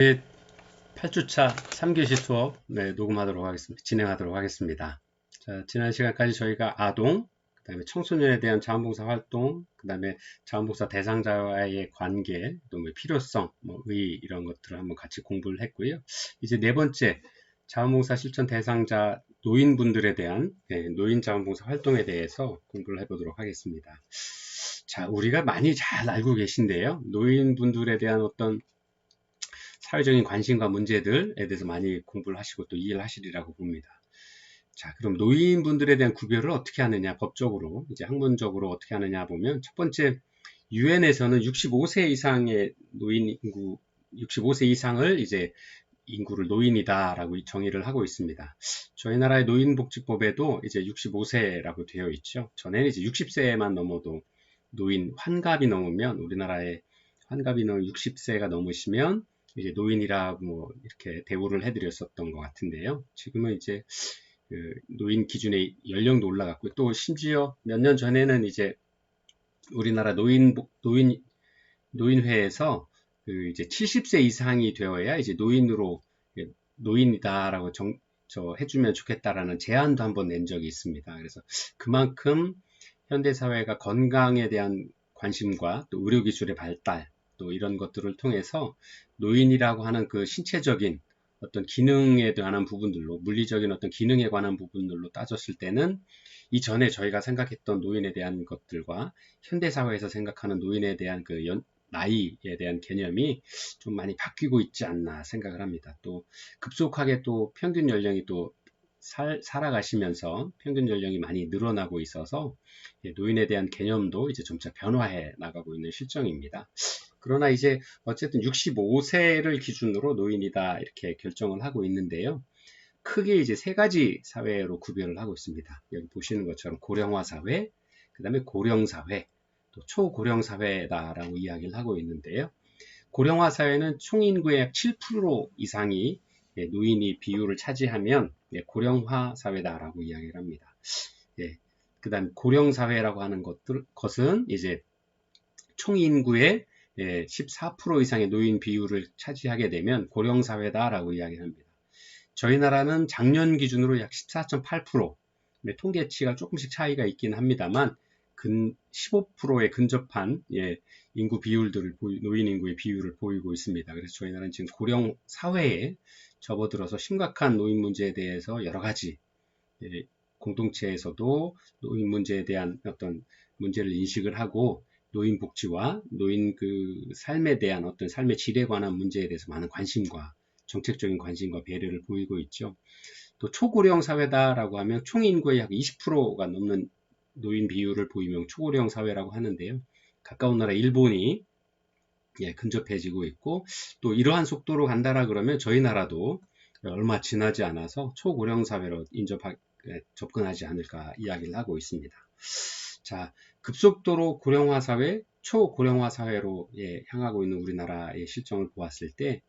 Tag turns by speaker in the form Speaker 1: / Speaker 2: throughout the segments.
Speaker 1: 네, 8주차 3교시 수업 녹음하도록 하겠습니다. 진행하도록 하겠습니다. 자, 지난 시간까지 저희가 아동, 그 다음에 청소년에 대한 자원봉사 활동, 그 다음에 자원봉사 대상자와의 관계, 또 필요성, 의 이런 것들을 한번 같이 공부를 했고요. 이제 네 번째 자원봉사 실천 대상자 노인분들에 대한 노인 자원봉사 활동에 대해서 공부를 해보도록 하겠습니다. 자, 우리가 많이 잘 알고 계신데요. 노인분들에 대한 어떤 사회적인 관심과 문제들에 대해서 많이 공부를 하시고 또 이해를 하시리라고 봅니다. 자, 그럼 노인분들에 대한 구별을 어떻게 하느냐, 법적으로, 이제 학문적으로 어떻게 하느냐 보면, 첫 번째, 유엔에서는 65세 이상의 노인 인구, 65세 이상을 이제 인구를 노인이다라고 정의를 하고 있습니다. 저희 나라의 노인복지법에도 이제 65세라고 되어 있죠. 전에는 이제 60세만 넘어도 노인, 환갑이 넘으면, 우리나라의 환갑이 넘으면 60세가 넘으시면 이제 노인이라고 이렇게 대우를 해드렸었던 것 같은데요. 지금은 이제 그 노인 기준의 연령도 올라갔고, 또 심지어 몇 년 전에는 이제 우리나라 노인회에서 그 이제 70세 이상이 되어야 이제 노인이다라고 해주면 좋겠다라는 제안도 한번 낸 적이 있습니다. 그래서 그만큼 현대사회가 건강에 대한 관심과 또 의료기술의 발달, 또 이런 것들을 통해서 노인이라고 하는 그 신체적인 어떤 기능에 관한 부분들로, 물리적인 어떤 기능에 관한 부분들로 따졌을 때는 이전에 저희가 생각했던 노인에 대한 것들과 현대사회에서 생각하는 노인에 대한 그 나이에 대한 개념이 좀 많이 바뀌고 있지 않나 생각을 합니다. 또 급속하게 또 평균 연령이 또 살아가시면서 평균 연령이 많이 늘어나고 있어서 노인에 대한 개념도 이제 점차 변화해 나가고 있는 실정입니다. 그러나 이제 어쨌든 65세를 기준으로 노인이다 이렇게 결정을 하고 있는데요. 크게 이제 세 가지 사회로 구별을 하고 있습니다. 여기 보시는 것처럼 고령화 사회, 그 다음에 고령 사회, 또 초고령 사회다라고 이야기를 하고 있는데요. 고령화 사회는 총 인구의 약 7% 이상이 노인이 비율을 차지하면 고령화 사회다라고 이야기를 합니다. 그 다음 고령 사회라고 하는 것은 이제 총 인구의 14% 이상의 노인 비율을 차지하게 되면 고령 사회다라고 이야기합니다. 저희 나라는 작년 기준으로 약 14.8%, 통계치가 조금씩 차이가 있긴 합니다만 15%에 근접한 인구 비율들을 노인 인구의 비율을 보이고 있습니다. 그래서 저희 나라는 지금 고령 사회에 접어들어서 심각한 노인 문제에 대해서 여러 가지 공동체에서도 노인 문제에 대한 어떤 문제를 인식을 하고 노인 복지와 노인 그 삶에 대한 어떤 삶의 질에 관한 문제에 대해서 많은 관심과 정책적인 관심과 배려를 보이고 있죠. 또 초고령 사회다라고 하면 총 인구의 약 20%가 넘는 노인 비율을 보이면 초고령 사회라고 하는데요. 가까운 나라 일본이 근접해지고 있고 또 이러한 속도로 간다라 그러면 저희 나라도 얼마 지나지 않아서 초고령 사회로 접근하지 않을까 이야기를 하고 있습니다. 자, 급속도로 고령화 사회, 초고령화 사회로 향하고 있는 우리나라의 실정을 보았을 때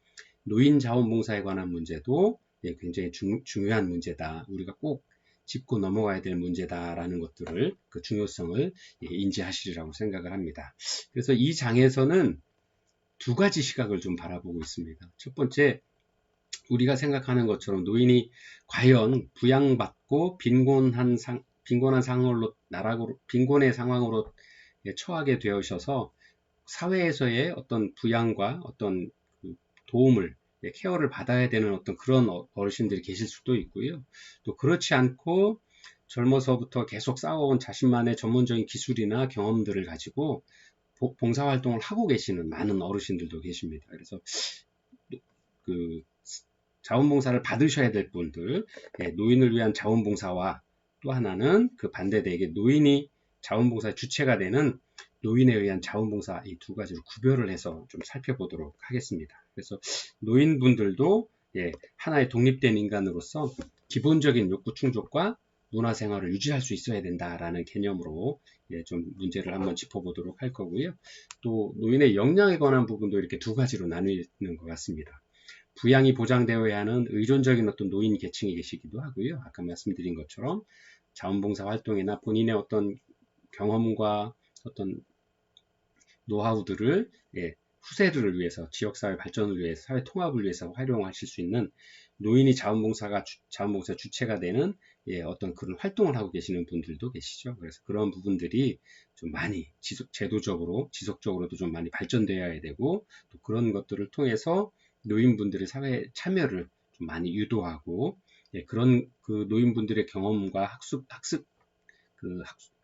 Speaker 1: 노인 자원봉사에 관한 문제도 굉장히 중요한 문제다. 우리가 꼭 짚고 넘어가야 될 문제다라는 것들을 그 중요성을 인지하시리라고 생각을 합니다. 그래서 이 장에서는 두 가지 시각을 좀 바라보고 있습니다. 첫 번째, 우리가 생각하는 것처럼 노인이 과연 부양받고 빈곤한 상황으로 빈곤의 상황으로 처하게 되어셔서 사회에서의 어떤 부양과 어떤 도움을 케어를 받아야 되는 어떤 그런 어르신들이 계실 수도 있고요. 또 그렇지 않고 젊어서부터 계속 쌓아온 자신만의 전문적인 기술이나 경험들을 가지고 봉사활동을 하고 계시는 많은 어르신들도 계십니다. 그래서 그 자원봉사를 받으셔야 될 분들, 노인을 위한 자원봉사와 또 하나는 그 반대되게 노인이 자원봉사의 주체가 되는 노인에 의한 자원봉사 이 두 가지로 구별을 해서 좀 살펴보도록 하겠습니다. 그래서 노인분들도 하나의 독립된 인간으로서 기본적인 욕구 충족과 문화생활을 유지할 수 있어야 된다라는 개념으로 좀 문제를 한번 짚어보도록 할 거고요. 또 노인의 역량에 관한 부분도 이렇게 두 가지로 나누는 것 같습니다. 부양이 보장되어야 하는 의존적인 어떤 노인 계층이 계시기도 하고요. 아까 말씀드린 것처럼 자원봉사 활동이나 본인의 어떤 경험과 어떤 노하우들을 후세들을 위해서, 지역사회 발전을 위해서, 사회 통합을 위해서 활용하실 수 있는 노인이 자원봉사 주체가 되는 어떤 그런 활동을 하고 계시는 분들도 계시죠. 그래서 그런 부분들이 좀 많이 제도적으로, 지속적으로도 좀 많이 발전되어야 되고, 또 그런 것들을 통해서 노인분들의 사회 참여를 좀 많이 유도하고, 그런 그 노인분들의 경험과 학습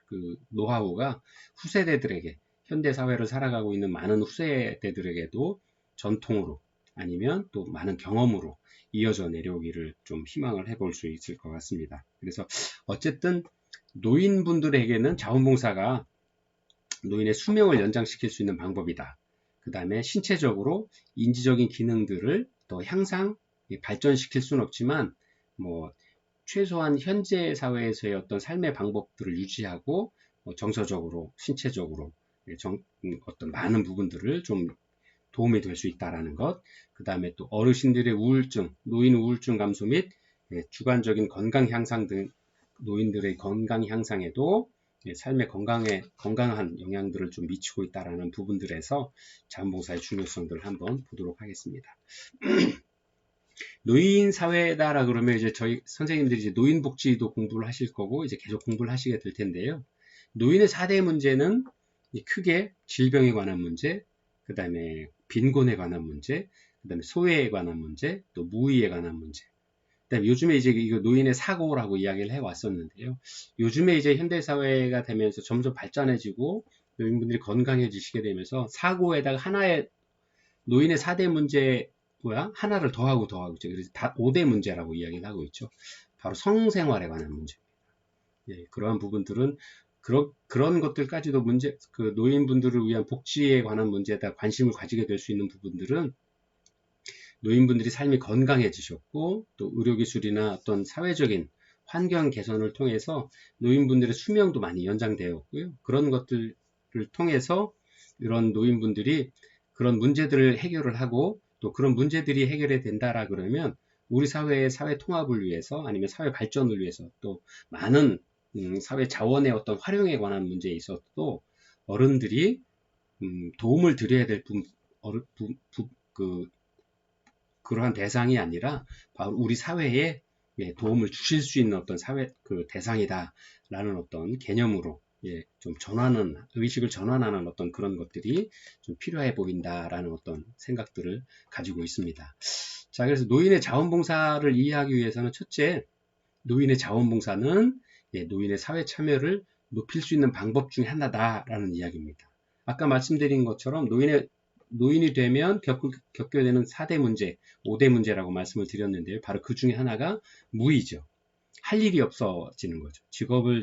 Speaker 1: 그 노하우가 후세대들에게, 현대 사회를 살아가고 있는 많은 후세대들에게도 전통으로 아니면 또 많은 경험으로 이어져 내려오기를 좀 희망을 해볼 수 있을 것 같습니다. 그래서 어쨌든 노인분들에게는 자원봉사가 노인의 수명을 연장시킬 수 있는 방법이다. 그 다음에 신체적으로 인지적인 기능들을 더 발전시킬 수는 없지만 뭐 최소한 현재 사회에서의 어떤 삶의 방법들을 유지하고 정서적으로, 신체적으로 어떤 많은 부분들을 좀 도움이 될 수 있다라는 것. 그 다음에 또 어르신들의 우울증, 노인 우울증 감소 및 주관적인 건강 향상 등 노인들의 건강 향상에도 삶의 건강한 영향들을 좀 미치고 있다라는 부분들에서 자원봉사의 중요성들을 한번 보도록 하겠습니다. 노인 사회다라 그러면 이제 저희 선생님들이 이제 노인복지도 공부를 하실 거고 이제 계속 공부를 하시게 될 텐데요. 노인의 4대 문제는 크게 질병에 관한 문제, 그 다음에 빈곤에 관한 문제, 그 다음에 소외에 관한 문제, 또 무의에 관한 문제. 그다음에 요즘에 이제 이거 노인의 사고라고 이야기를 해왔었는데요. 요즘에 이제 현대사회가 되면서 점점 발전해지고 노인분들이 건강해지시게 되면서 사고에다가 하나의 노인의 4대 문제 하나를 더하고 있죠. 그래서 다 5대 문제라고 이야기를 하고 있죠. 바로 성생활에 관한 문제입니다. 그러한 부분들은 그런 것들까지도 그 노인분들을 위한 복지에 관한 문제에다 관심을 가지게 될 수 있는 부분들은 노인분들이 삶이 건강해지셨고 또 의료기술이나 어떤 사회적인 환경 개선을 통해서 노인분들의 수명도 많이 연장되었고요. 그런 것들을 통해서 이런 노인분들이 그런 문제들을 해결을 하고 또 그런 문제들이 해결이 된다라 그러면 우리 사회의 사회 통합을 위해서 아니면 사회 발전을 위해서 또 많은 사회 자원의 어떤 활용에 관한 문제에 있어서도 어른들이 도움을 드려야 될 그러한 대상이 아니라 바로 우리 사회에 도움을 주실 수 있는 어떤 사회 대상이다라는 어떤 개념으로 좀 의식을 전환하는 어떤 그런 것들이 좀 필요해 보인다라는 어떤 생각들을 가지고 있습니다. 자, 그래서 노인의 자원봉사를 이해하기 위해서는 첫째, 노인의 자원봉사는 노인의 사회 참여를 높일 수 있는 방법 중에 하나다라는 이야기입니다. 아까 말씀드린 것처럼 노인이 되면 겪게 되는 4대 문제, 5대 문제라고 말씀을 드렸는데요. 바로 그 중에 하나가 무의죠. 할 일이 없어지는 거죠.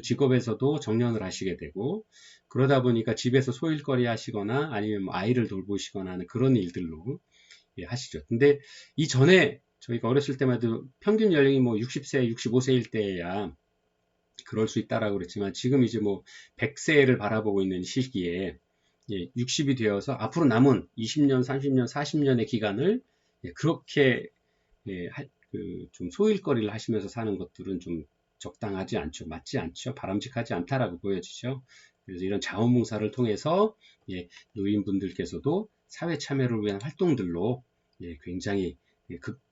Speaker 1: 직업에서도 정년을 하시게 되고, 그러다 보니까 집에서 소일거리 하시거나 아니면 아이를 돌보시거나 하는 그런 일들로 하시죠. 근데 이전에 저희가 어렸을 때만 해도 평균 연령이 뭐 60세, 65세일 때야 그럴 수 있다라고 그랬지만 지금 이제 뭐 100세를 바라보고 있는 시기에 60이 되어서 앞으로 남은 20년, 30년, 40년의 기간을 그렇게 좀 소일거리를 하시면서 사는 것들은 좀 적당하지 않죠. 맞지 않죠. 바람직하지 않다라고 보여지죠. 그래서 이런 자원봉사를 통해서 노인분들께서도 사회 참여를 위한 활동들로 굉장히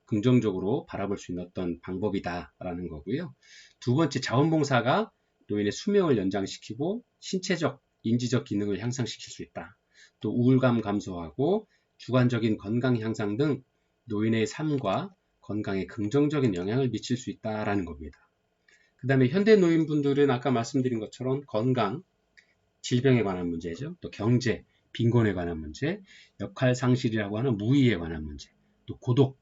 Speaker 1: 긍정적으로 바라볼 수 있는 어떤 방법이다라는 거고요. 두 번째, 자원봉사가 노인의 수명을 연장시키고 신체적, 인지적 기능을 향상시킬 수 있다. 또 우울감 감소하고 주관적인 건강 향상 등 노인의 삶과 건강에 긍정적인 영향을 미칠 수 있다라는 겁니다. 그 다음에 현대 노인분들은 아까 말씀드린 것처럼 건강, 질병에 관한 문제죠. 또 경제, 빈곤에 관한 문제, 역할 상실이라고 하는 무의에 관한 문제, 또 고독,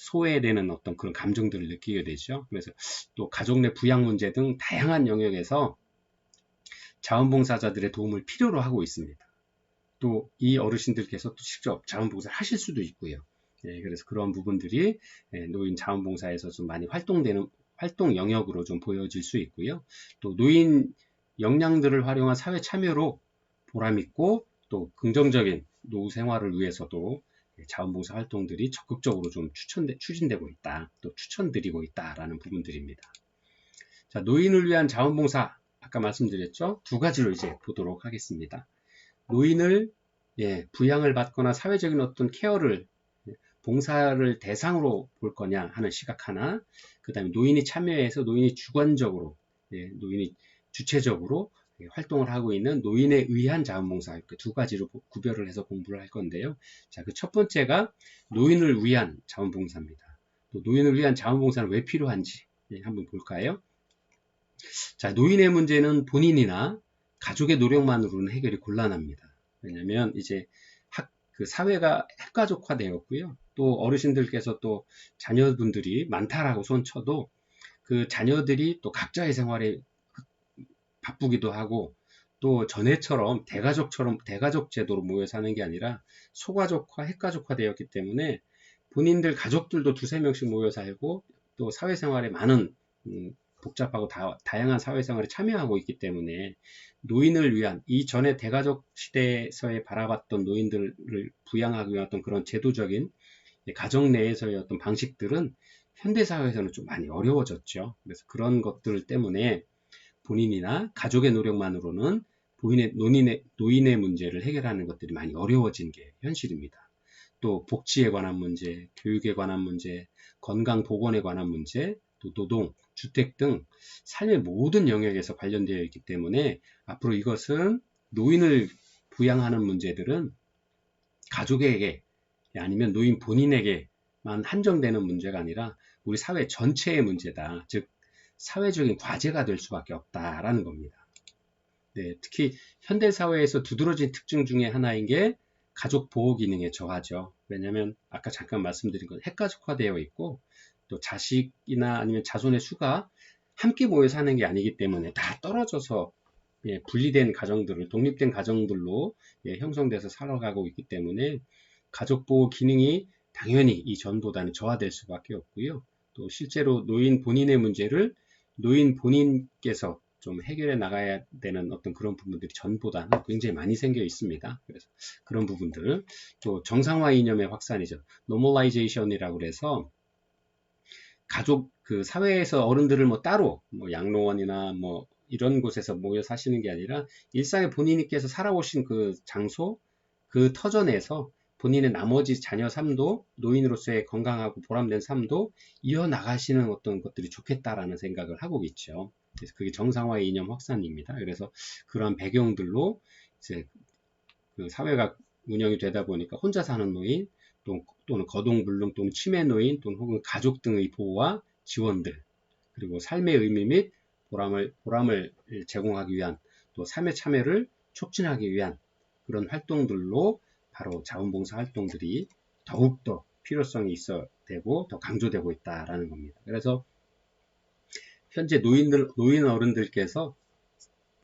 Speaker 1: 소외되는 어떤 그런 감정들을 느끼게 되죠. 그래서 또 가족 내 부양 문제 등 다양한 영역에서 자원봉사자들의 도움을 필요로 하고 있습니다. 또 이 어르신들께서 또 직접 자원봉사를 하실 수도 있고요. 그래서 그런 부분들이 노인 자원봉사에서 좀 많이 활동 영역으로 좀 보여질 수 있고요. 또 노인 역량들을 활용한 사회 참여로 보람있고 또 긍정적인 노후 생활을 위해서도 자원봉사 활동들이 적극적으로 좀 추진되고 있다. 또 추천드리고 있다라는 부분들입니다. 자, 노인을 위한 자원봉사 아까 말씀드렸죠? 두 가지로 이제 보도록 하겠습니다. 노인을 부양을 받거나 사회적인 어떤 케어를, 봉사를 대상으로 볼 거냐 하는 시각 하나, 그 다음에 노인이 참여해서 노인이 주관적으로, 노인이 주체적으로 활동을 하고 있는 노인에 의한 자원봉사, 이렇게 두 가지로 구별을 해서 공부를 할 건데요. 자, 그 첫 번째가 노인을 위한 자원봉사입니다. 또 노인을 위한 자원봉사는 왜 필요한지 한번 볼까요? 자, 노인의 문제는 본인이나 가족의 노력만으로는 해결이 곤란합니다. 왜냐하면 이제 그 사회가 핵가족화되었고요. 또 어르신들께서 또 자녀분들이 많다라고 손쳐도 그 자녀들이 또 각자의 생활에 바쁘기도 하고, 또 전에처럼 대가족 제도로 모여 사는 게 아니라 소가족화, 핵가족화 되었기 때문에 본인들 가족들도 두세 명씩 모여 살고, 또 사회생활에 많은 복잡하고 다양한 사회생활에 참여하고 있기 때문에 노인을 위한, 이전에 대가족 시대에서의 바라봤던 노인들을 부양하기 위한 어떤 그런 제도적인 가정 내에서의 어떤 방식들은 현대사회에서는 좀 많이 어려워졌죠. 그래서 그런 것들 때문에 본인이나 가족의 노력만으로는 노인의 문제를 해결하는 것들이 많이 어려워진 게 현실입니다. 또 복지에 관한 문제, 교육에 관한 문제, 건강보건에 관한 문제, 또 노동, 주택 등 삶의 모든 영역에서 관련되어 있기 때문에 앞으로 이것은 노인을 부양하는 문제들은 가족에게 아니면 노인 본인에게만 한정되는 문제가 아니라 우리 사회 전체의 문제다. 즉 사회적인 과제가 될 수밖에 없다라는 겁니다. 특히 현대사회에서 두드러진 특징 중에 하나인 게 가족 보호 기능의 저하죠. 왜냐하면 아까 잠깐 말씀드린 건 핵가족화되어 있고, 또 자식이나 아니면 자손의 수가 함께 모여 사는 게 아니기 때문에 다 떨어져서 분리된 가정들을, 독립된 가정들로 형성돼서 살아가고 있기 때문에 가족 보호 기능이 당연히 이전보다는 저하될 수밖에 없고요. 또 실제로 노인 본인의 문제를 노인 본인께서 좀 해결해 나가야 되는 어떤 그런 부분들이 전보다는 굉장히 많이 생겨 있습니다. 그래서 그런 부분들, 또 정상화 이념의 확산이죠. 노멀라이제이션이라고 그래서 가족, 그 사회에서 어른들을 뭐 따로 양로원이나 이런 곳에서 모여 사시는 게 아니라 일상에 본인께서 살아오신 그 장소, 그 터전 내에서 본인의 나머지 자녀 삶도, 노인으로서의 건강하고 보람된 삶도 이어나가시는 어떤 것들이 좋겠다라는 생각을 하고 있죠. 그래서 그게 정상화의 이념 확산입니다. 그래서 그러한 배경들로 이제 그 사회가 운영이 되다 보니까 혼자 사는 노인, 또는 거동불능 또는 치매 노인, 또는 혹은 가족 등의 보호와 지원들, 그리고 삶의 의미 및 보람을 제공하기 위한, 또 삶의 참여를 촉진하기 위한 그런 활동들로 바로 자원봉사 활동들이 더욱더 필요성이 있어 되고 더 강조되고 있다라는 겁니다. 그래서 현재 노인 어른들께서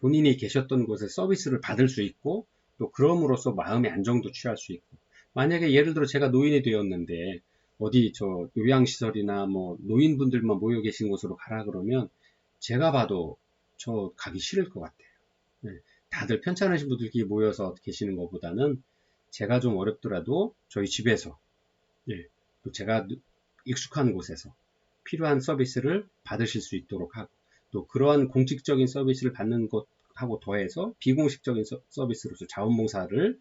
Speaker 1: 본인이 계셨던 곳에 서비스를 받을 수 있고, 또 그럼으로써 마음의 안정도 취할 수 있고, 만약에 예를 들어 제가 노인이 되었는데 어디 저 요양시설이나 노인분들만 모여 계신 곳으로 가라 그러면 제가 봐도 저 가기 싫을 것 같아요. 다들 편찮으신 분들끼리 모여서 계시는 것보다는 제가 좀 어렵더라도 저희 집에서, 또 제가 익숙한 곳에서 필요한 서비스를 받으실 수 있도록 하고, 또 그러한 공식적인 서비스를 받는 것하고 더해서 비공식적인 서비스로서 자원봉사를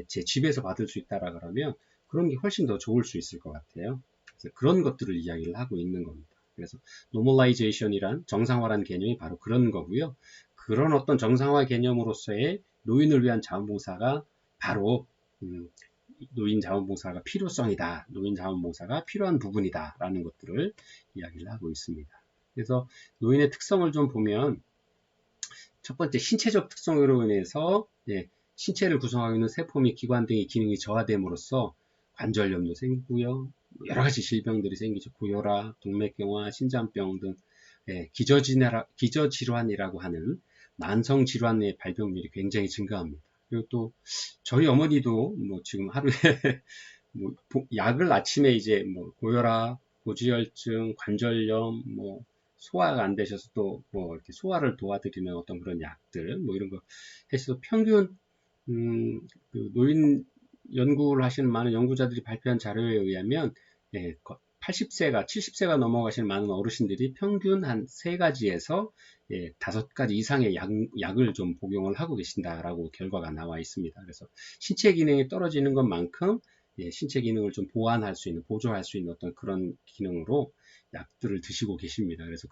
Speaker 1: 제 집에서 받을 수 있다라 그러면 그런 게 훨씬 더 좋을 수 있을 것 같아요. 그래서 그런 것들을 이야기를 하고 있는 겁니다. 그래서 노멀라이제이션이란, 정상화란 개념이 바로 그런 거고요. 그런 어떤 정상화 개념으로서의 노인을 위한 자원봉사가 바로 노인 자원봉사가 필요성이다, 노인 자원봉사가 필요한 부분이다 라는 것들을 이야기를 하고 있습니다. 그래서 노인의 특성을 좀 보면, 첫 번째 신체적 특성으로 인해서 신체를 구성하고 있는 세포 및 기관 등의 기능이 저하됨으로써 관절염도 생기고요, 여러 가지 질병들이 생기죠. 고혈압, 동맥경화, 심장병 등 기저질환이라고 하는 만성 질환의 발병률이 굉장히 증가합니다. 그리고 또 저희 어머니도 지금 하루에 약을 아침에 이제 고혈압, 고지혈증, 관절염, 소화가 안 되셔서 또 이렇게 소화를 도와드리는 어떤 그런 약들 이런 거 해서 평균 그 노인 연구를 하시는 많은 연구자들이 발표한 자료에 의하면 80세가 70세가 넘어가신 많은 어르신들이 평균 한 3가지에서 5가지 이상의 약을 좀 복용을 하고 계신다라고 결과가 나와 있습니다. 그래서 신체 기능이 떨어지는 것만큼 신체 기능을 좀 보완할 수 있는, 보조할 수 있는 어떤 그런 기능으로 약들을 드시고 계십니다. 그래서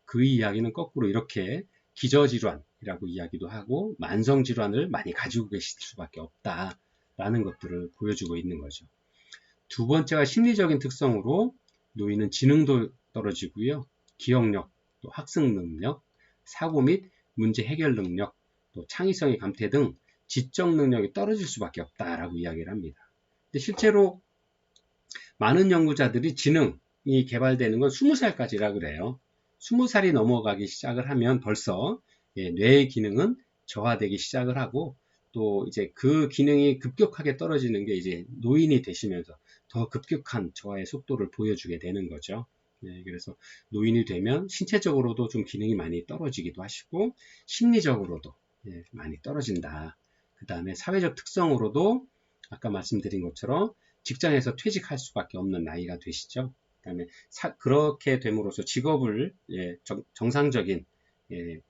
Speaker 1: 그 이야기는 거꾸로 이렇게 기저질환이라고 이야기도 하고 만성질환을 많이 가지고 계실 수밖에 없다라는 것들을 보여주고 있는 거죠. 두 번째가 심리적인 특성으로 노인은 지능도 떨어지고요. 기억력, 또 학습 능력, 사고 및 문제 해결 능력, 또 창의성의 감퇴 등 지적 능력이 떨어질 수밖에 없다라고 이야기를 합니다. 근데 실제로 많은 연구자들이 지능이 개발되는 건 20살까지라 그래요. 20살이 넘어가기 시작을 하면 벌써 뇌의 기능은 저하되기 시작을 하고 또 이제 그 기능이 급격하게 떨어지는 게 이제 노인이 되시면서 더 급격한 저하의 속도를 보여주게 되는 거죠. 그래서 노인이 되면 신체적으로도 좀 기능이 많이 떨어지기도 하시고 심리적으로도 많이 떨어진다. 그 다음에 사회적 특성으로도 아까 말씀드린 것처럼 직장에서 퇴직할 수밖에 없는 나이가 되시죠. 그 다음에 그렇게 됨으로써 직업을 정상적인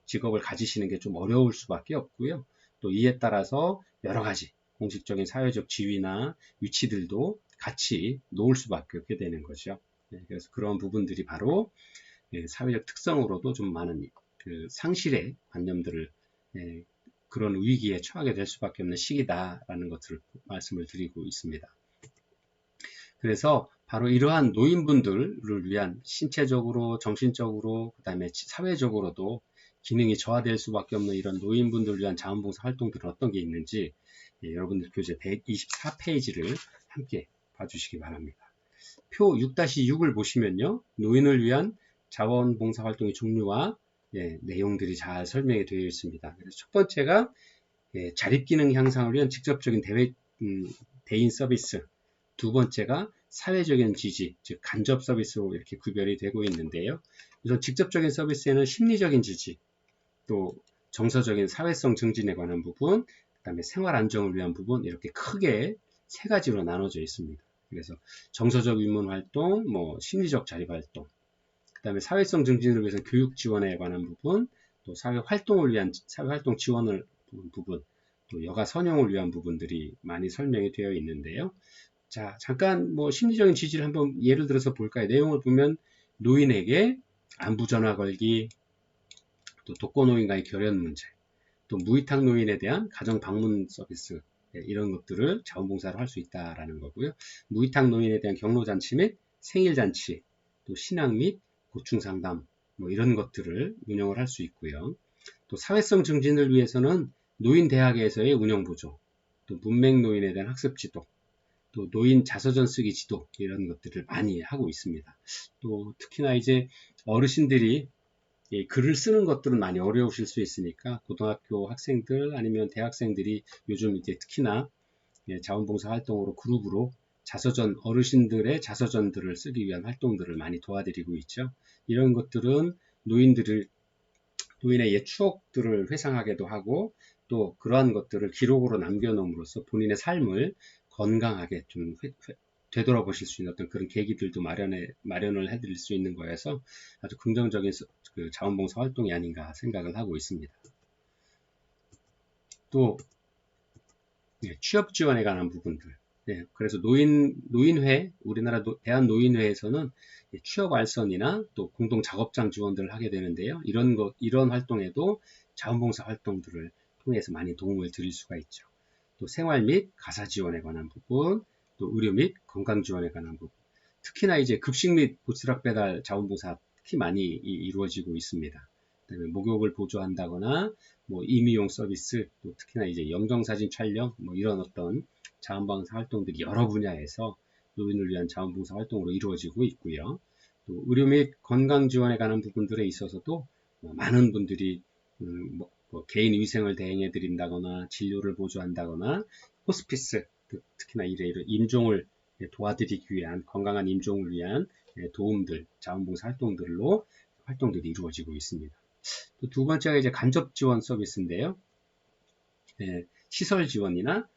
Speaker 1: 직업을 가지시는 게 좀 어려울 수밖에 없고요. 또 이에 따라서 여러 가지 공식적인 사회적 지위나 위치들도 같이 놓을 수밖에 없게 되는 거죠. 그래서 그런 부분들이 바로 사회적 특성으로도 좀 많은 그 상실의 관념들을 그런 위기에 처하게 될 수밖에 없는 시기다라는 것을 말씀을 드리고 있습니다. 그래서 바로 이러한 노인분들을 위한 신체적으로, 정신적으로, 그 다음에 사회적으로도 기능이 저하될 수밖에 없는 이런 노인분들을 위한 자원봉사 활동들은 어떤 게 있는지 여러분들 교재 124페이지를 함께 봐주시기 바랍니다. 표 6-6을 보시면요. 노인을 위한 자원봉사 활동의 종류와 내용들이 잘 설명이 되어 있습니다. 그래서 첫 번째가 자립기능 향상을 위한 직접적인 대인 서비스, 두 번째가 사회적인 지지, 즉 간접 서비스로 이렇게 구별이 되고 있는데요. 우선 직접적인 서비스에는 심리적인 지지, 또 정서적인 사회성 증진에 관한 부분, 그 다음에 생활 안정을 위한 부분 이렇게 크게 3가지로 나눠져 있습니다. 그래서 정서적 입문 활동, 심리적 자립 활동, 그 다음에 사회성 증진을 위해서 교육 지원에 관한 부분, 또 사회 활동을 위한 사회 활동 지원을 부분, 또 여가 선용을 위한 부분들이 많이 설명이 되어 있는데요. 자, 잠깐 심리적인 지지를 한번 예를 들어서 볼까요? 내용을 보면 노인에게 안부 전화 걸기, 또 독거노인과의 결연 문제, 또 무위탁 노인에 대한 가정 방문 서비스 이런 것들을 자원봉사로 할 수 있다라는 거고요. 무위탁 노인에 대한 경로잔치 및 생일잔치, 또 신앙 및 고충 상담 이런 것들을 운영을 할 수 있고요. 또 사회성 증진을 위해서는 노인 대학에서의 운영 보조, 또 문맹 노인에 대한 학습 지도, 또 노인 자서전 쓰기 지도 이런 것들을 많이 하고 있습니다. 또 특히나 이제 어르신들이 글을 쓰는 것들은 많이 어려우실 수 있으니까 고등학교 학생들 아니면 대학생들이 요즘 이제 특히나 자원봉사 활동으로 그룹으로 자서전, 어르신들의 자서전들을 쓰기 위한 활동들을 많이 도와드리고 있죠. 이런 것들은 노인의 옛 추억들을 회상하게도 하고 또 그러한 것들을 기록으로 남겨놓음으로써 본인의 삶을 건강하게 좀 되돌아보실 수 있는 어떤 그런 계기들도 마련을 해드릴 수 있는 거여서 아주 긍정적인 그 자원봉사 활동이 아닌가 생각을 하고 있습니다. 또 취업 지원에 관한 부분들. 그래서 노인회, 우리나라 대한노인회에서는 취업 알선이나 또 공동 작업장 지원들을 하게 되는데요. 이런 활동에도 자원봉사 활동들을 통해서 많이 도움을 드릴 수가 있죠. 또 생활 및 가사 지원에 관한 부분, 또 의료 및 건강 지원에 관한 부분. 특히나 이제 급식 및 도시락 배달 자원봉사 특히 많이 이루어지고 있습니다. 그다음에 목욕을 보조한다거나 임의용 서비스, 또 특히나 이제 영정사진 촬영, 이런 어떤 자원봉사 활동들이 여러 분야에서 노인을 위한 자원봉사 활동으로 이루어지고 있고요. 또 의료 및 건강 지원에 관한 부분들에 있어서도 많은 분들이 개인 위생을 대행해 드린다거나 진료를 보조한다거나 호스피스, 특히나 이런 임종을 도와드리기 위한 건강한 임종을 위한 도움들, 자원봉사 활동들이 이루어지고 있습니다. 또 두 번째가 이제 간접 지원 서비스인데요. 시설 지원이나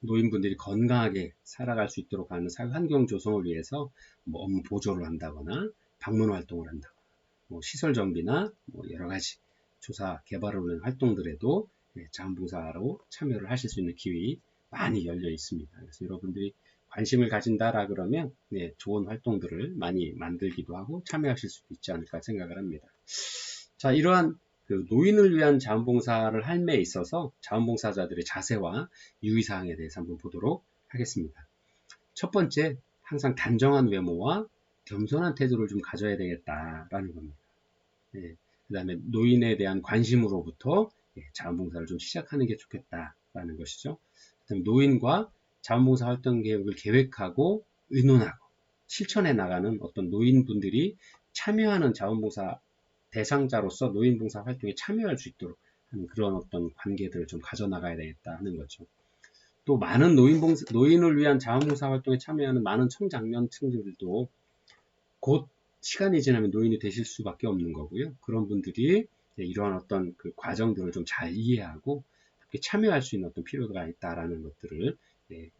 Speaker 1: 노인분들이 건강하게 살아갈 수 있도록 하는 사회 환경 조성을 위해서 뭐 업무 보조를 한다거나 방문 활동을 한다거나 뭐 시설 정비나 뭐 여러 가지 조사 개발을 위한 활동들에도 자원봉사로 참여를 하실 수 있는 기회 많이 열려 있습니다. 그래서 여러분들이 관심을 가진다라 그러면 좋은 활동들을 많이 만들기도 하고 참여하실 수도 있지 않을까 생각을 합니다. 자, 이러한 그 노인을 위한 자원봉사를 함에 있어서 자원봉사자들의 자세와 유의사항에 대해서 한번 보도록 하겠습니다. 첫 번째, 항상 단정한 외모와 겸손한 태도를 좀 가져야 되겠다라는 겁니다. 그 다음에 노인에 대한 관심으로부터 자원봉사를 좀 시작하는 게 좋겠다라는 것이죠. 그다음에 노인과 자원봉사 활동 계획을 계획하고 의논하고 실천해 나가는 어떤 노인분들이 참여하는 자원봉사 대상자로서 노인봉사 활동에 참여할 수 있도록 하는 그런 어떤 관계들을 좀 가져나가야 되겠다는 거죠. 또 많은 노인을 위한 자원봉사 활동에 참여하는 많은 청장년층들도 곧 시간이 지나면 노인이 되실 수밖에 없는 거고요. 그런 분들이 이러한 어떤 그 과정들을 좀 잘 이해하고 참여할 수 있는 어떤 필요가 있다라는 것들을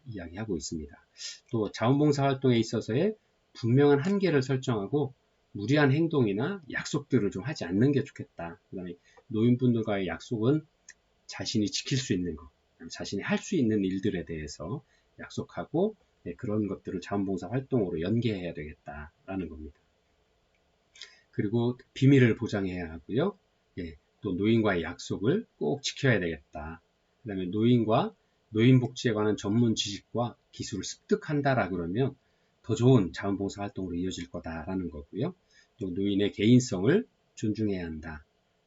Speaker 1: 이야기하고 있습니다. 또 자원봉사 활동에 있어서의 분명한 한계를 설정하고 무리한 행동이나 약속들을 좀 하지 않는 게 좋겠다. 그 다음에 노인분들과의 약속은 자신이 지킬 수 있는 것, 자신이 할 수 있는 일들에 대해서 약속하고 그런 것들을 자원봉사 활동으로 연계해야 되겠다라는 겁니다. 그리고 비밀을 보장해야 하고요. 또 노인과의 약속을 꼭 지켜야 되겠다. 그 다음에 노인과 노인복지에 관한 전문 지식과 기술을 습득한다라 그러면 더 좋은 자원봉사 활동으로 이어질 거다라는 거고요. 또 노인의 개인성을 존중해야 한다.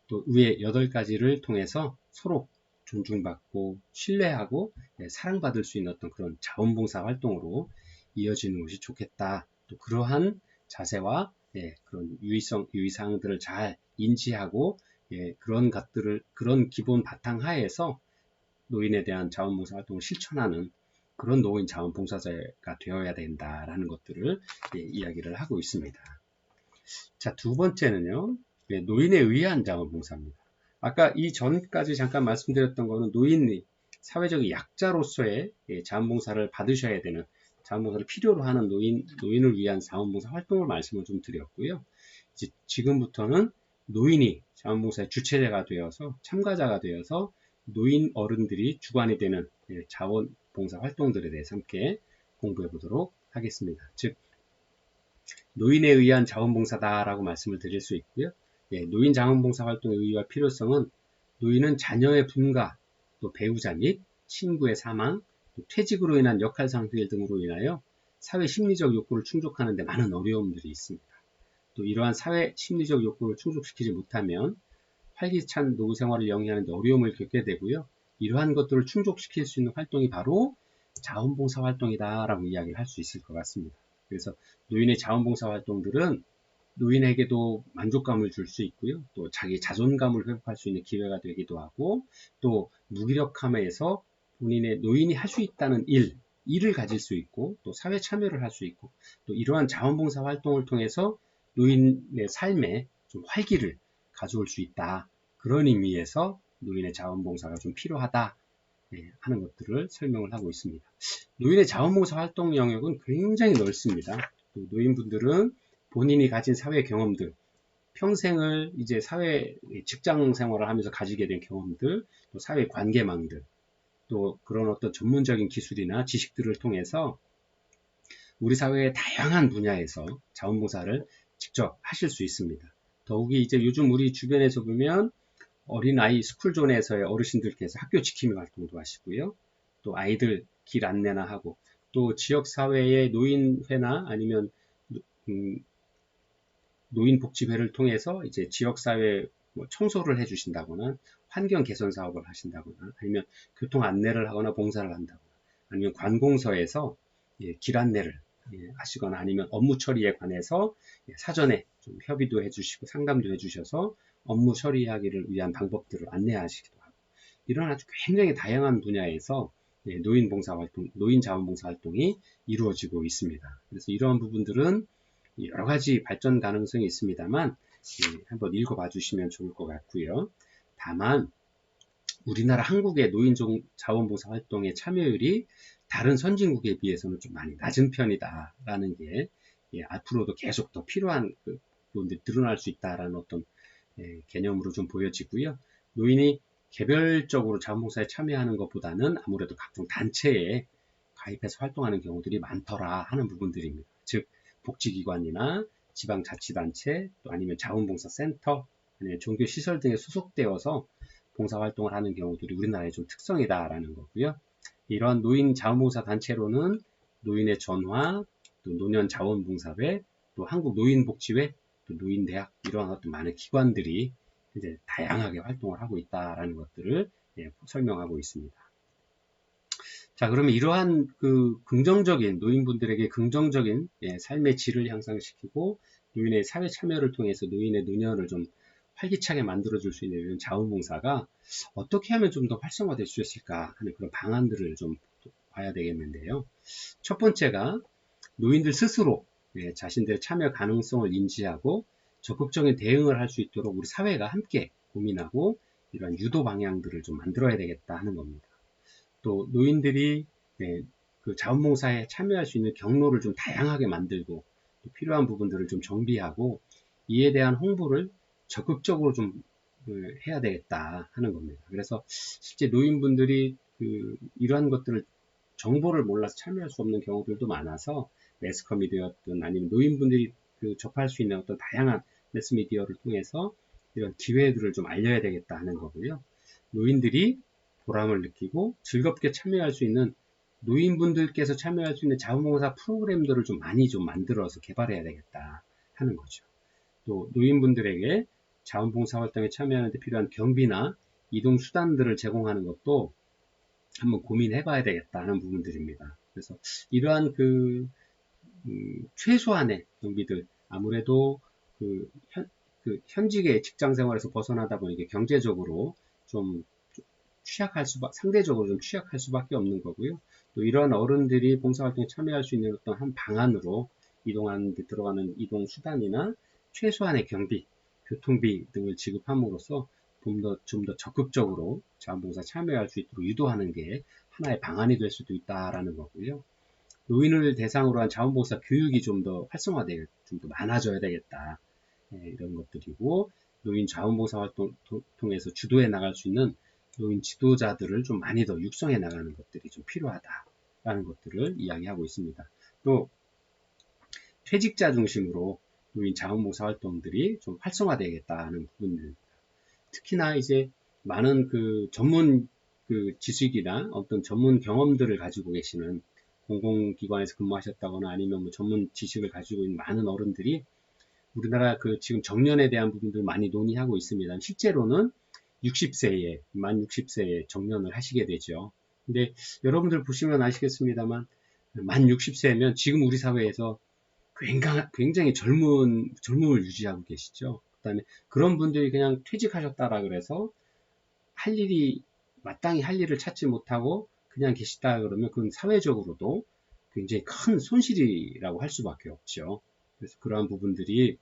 Speaker 1: 또 위에 8가지를 통해서 서로 존중받고 신뢰하고 사랑받을 수 있는 어떤 그런 자원봉사 활동으로 이어지는 것이 좋겠다. 또 그러한 자세와 그런 유의사항들을 잘 인지하고 그런 것들을 그런 기본 바탕 하에서 노인에 대한 자원봉사 활동을 실천하는 그런 노인 자원봉사자가 되어야 된다라는 것들을 이야기를 하고 있습니다. 자, 두 번째는요, 노인에 의한 자원봉사입니다. 아까 이 전까지 잠깐 말씀드렸던 거는 노인이 사회적 약자로서의 자원봉사를 받으셔야 되는 자원봉사를 필요로 하는 노인을 위한 자원봉사 활동을 말씀을 좀 드렸고요. 이제 지금부터는 노인이 자원봉사의 주체자가 되어서 참가자가 되어서 노인 어른들이 주관이 되는 자원봉사 활동들에 대해서 함께 공부해 보도록 하겠습니다. 즉 노인에 의한 자원봉사다라고 말씀을 드릴 수 있고요. 노인 자원봉사 활동의 의의와 필요성은 노인은 자녀의 분가, 또 배우자 및 친구의 사망, 또 퇴직으로 인한 역할 상실 등으로 인하여 사회 심리적 욕구를 충족하는 데 많은 어려움들이 있습니다. 또 이러한 사회 심리적 욕구를 충족시키지 못하면 활기찬 노후 생활을 영위하는 데 어려움을 겪게 되고요. 이러한 것들을 충족시킬 수 있는 활동이 바로 자원봉사 활동이다라고 이야기를 할 수 있을 것 같습니다. 그래서 노인의 자원봉사 활동들은 노인에게도 만족감을 줄 수 있고요. 또 자기 자존감을 회복할 수 있는 기회가 되기도 하고 또 무기력함에서 본인의 노인이 할 수 있다는 일을 가질 수 있고 또 사회 참여를 할 수 있고 또 이러한 자원봉사 활동을 통해서 노인의 삶에 좀 활기를 가져올 수 있다. 그런 의미에서 노인의 자원봉사가 좀 필요하다 하는 것들을 설명을 하고 있습니다. 노인의 자원봉사 활동 영역은 굉장히 넓습니다. 노인분들은 본인이 가진 사회 경험들, 평생을 이제 사회 직장 생활을 하면서 가지게 된 경험들, 또 사회 관계망들, 또 그런 어떤 전문적인 기술이나 지식들을 통해서 우리 사회의 다양한 분야에서 자원봉사를 직접 하실 수 있습니다. 더욱이 이제 요즘 우리 주변에서 보면 어린아이 스쿨존에서의 어르신들께서 학교 지킴이 활동도 하시고요. 또 아이들 길 안내나 하고 또 지역사회의 노인회나 아니면 노인복지회를 통해서 이제 지역사회 청소를 해주신다거나 환경 개선 사업을 하신다거나 아니면 교통 안내를 하거나 봉사를 한다거나 아니면 관공서에서 길 안내를 하시거나 아니면 업무 처리에 관해서 사전에 좀 협의도 해주시고 상담도 해주셔서 업무 처리하기를 위한 방법들을 안내하시기도 하고 이런 아주 굉장히 다양한 분야에서 노인 봉사 활동, 노인 자원봉사 활동이 이루어지고 있습니다. 그래서 이러한 부분들은 여러 가지 발전 가능성이 있습니다만 한번 읽어봐 주시면 좋을 것 같고요. 다만 우리나라 한국의 노인 자원봉사 활동의 참여율이 다른 선진국에 비해서는 좀 많이 낮은 편이다라는 게 앞으로도 계속 더 필요한 부분들이 늘어날 수 있다라는 어떤 개념으로 좀 보여지고요. 노인이 개별적으로 자원봉사에 참여하는 것보다는 아무래도 각종 단체에 가입해서 활동하는 경우들이 많더라 하는 부분들입니다. 즉 복지기관이나 지방자치단체 또 아니면 자원봉사센터 아니면 종교시설 등에 소속되어서 봉사활동을 하는 경우들이 우리나라의 좀 특성이다라는 거고요. 이러한 노인 자원봉사 단체로는 노인의 전화, 또 노년자원봉사회, 또 한국노인복지회, 또 노인대학 이러한 어떤 많은 기관들이 이제 다양하게 활동을 하고 있다라는 것들을 설명하고 있습니다. 자, 그러면 이러한 긍정적인 노인분들에게 긍정적인 삶의 질을 향상시키고 노인의 사회 참여를 통해서 노인의 노년을 좀 활기차게 만들어줄 수 있는 이런 자원봉사가 어떻게 하면 좀 더 활성화될 수 있을까 하는 그런 방안들을 좀 봐야 되겠는데요. 첫 번째가 노인들 스스로 자신들의 참여 가능성을 인지하고 적극적인 대응을 할 수 있도록 우리 사회가 함께 고민하고 이러한 유도 방향들을 좀 만들어야 되겠다 하는 겁니다. 또 노인들이 그 자원봉사에 참여할 수 있는 경로를 좀 다양하게 만들고 또 필요한 부분들을 좀 정비하고 이에 대한 홍보를 적극적으로 좀 해야 되겠다 하는 겁니다. 그래서 실제 노인분들이 이러한 것들을 정보를 몰라서 참여할 수 없는 경우들도 많아서 매스컴미디어든 아니면 노인분들이 접할 수 있는 어떤 다양한 매스미디어를 통해서 이런 기회들을 좀 알려야 되겠다 하는 거고요. 노인들이 보람을 느끼고 즐겁게 참여할 수 있는 노인분들께서 참여할 수 있는 자원봉사 프로그램들을 좀 많이 좀 만들어서 개발해야 되겠다 하는 거죠. 또 노인분들에게 자원봉사 활동에 참여하는 데 필요한 경비나 이동 수단들을 제공하는 것도 한번 고민해 봐야 되겠다는 부분들입니다. 그래서 이러한 최소한의 경비들 아무래도 현직의 직장 생활에서 벗어나다 보니까 경제적으로 좀 상대적으로 좀 취약할 수밖에 없는 거고요. 또 이런 어른들이 봉사활동에 참여할 수 있는 어떤 한 방안으로 이동하는 데 들어가는 이동 수단이나 최소한의 경비, 교통비 등을 지급함으로써 좀 더 적극적으로 자원봉사 참여할 수 있도록 유도하는 게 하나의 방안이 될 수도 있다라는 거고요. 노인을 대상으로 한 자원봉사 교육이 좀 더 활성화되고 좀 더 많아져야 되겠다. 이런 것들이고 노인 자원봉사 활동 통해서 주도해 나갈 수 있는 노인 지도자들을 좀 많이 더 육성해 나가는 것들이 좀 필요하다라는 것들을 이야기하고 있습니다. 또 퇴직자 중심으로 노인 자원봉사 활동들이 좀 활성화되겠다는 부분들. 특히나 이제 많은 전문 지식이나 어떤 전문 경험들을 가지고 계시는 공공기관에서 근무하셨다거나 아니면 뭐 전문 지식을 가지고 있는 많은 어른들이 우리나라 지금 정년에 대한 부분들 많이 논의하고 있습니다. 실제로는 만 60세에 정년을 하시게 되죠. 근데 여러분들 보시면 아시겠습니다만 만 60세면 지금 우리 사회에서 굉장히 젊음을 유지하고 계시죠. 그다음에 그런 분들이 그냥 퇴직하셨다라 그래서 마땅히 할 일을 찾지 못하고 그냥 계시다 그러면 그건 사회적으로도 굉장히 큰 손실이라고 할 수밖에 없죠. 그래서 그러한 부분들이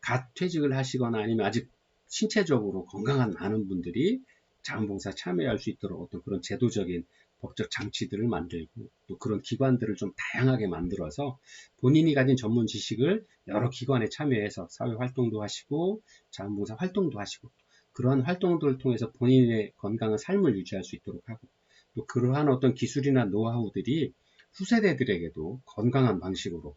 Speaker 1: 갓 퇴직을 하시거나 아니면 아직 신체적으로 건강한 많은 분들이 자원봉사 참여할 수 있도록 어떤 그런 제도적인 법적 장치들을 만들고 또 그런 기관들을 좀 다양하게 만들어서 본인이 가진 전문 지식을 여러 기관에 참여해서 사회 활동도 하시고 자원봉사 활동도 하시고 그러한 활동들을 통해서 본인의 건강한 삶을 유지할 수 있도록 하고 또 그러한 어떤 기술이나 노하우들이 후세대들에게도 건강한 방식으로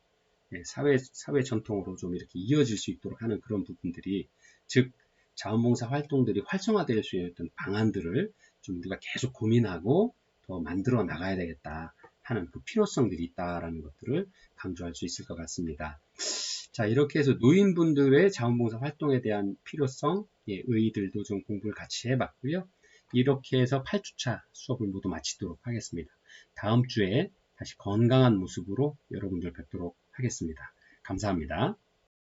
Speaker 1: 사회 전통으로 좀 이렇게 이어질 수 있도록 하는 그런 부분들이 즉 자원봉사 활동들이 활성화될 수 있는 방안들을 좀 우리가 계속 고민하고 더 만들어 나가야 되겠다 하는 필요성들이 있다라는 것들을 강조할 수 있을 것 같습니다. 자, 이렇게 해서 노인분들의 자원봉사 활동에 대한 필요성, 의의들도 좀 공부를 같이 해봤고요. 이렇게 해서 8주차 수업을 모두 마치도록 하겠습니다. 다음 주에 다시 건강한 모습으로 여러분들 뵙도록 하겠습니다. 감사합니다.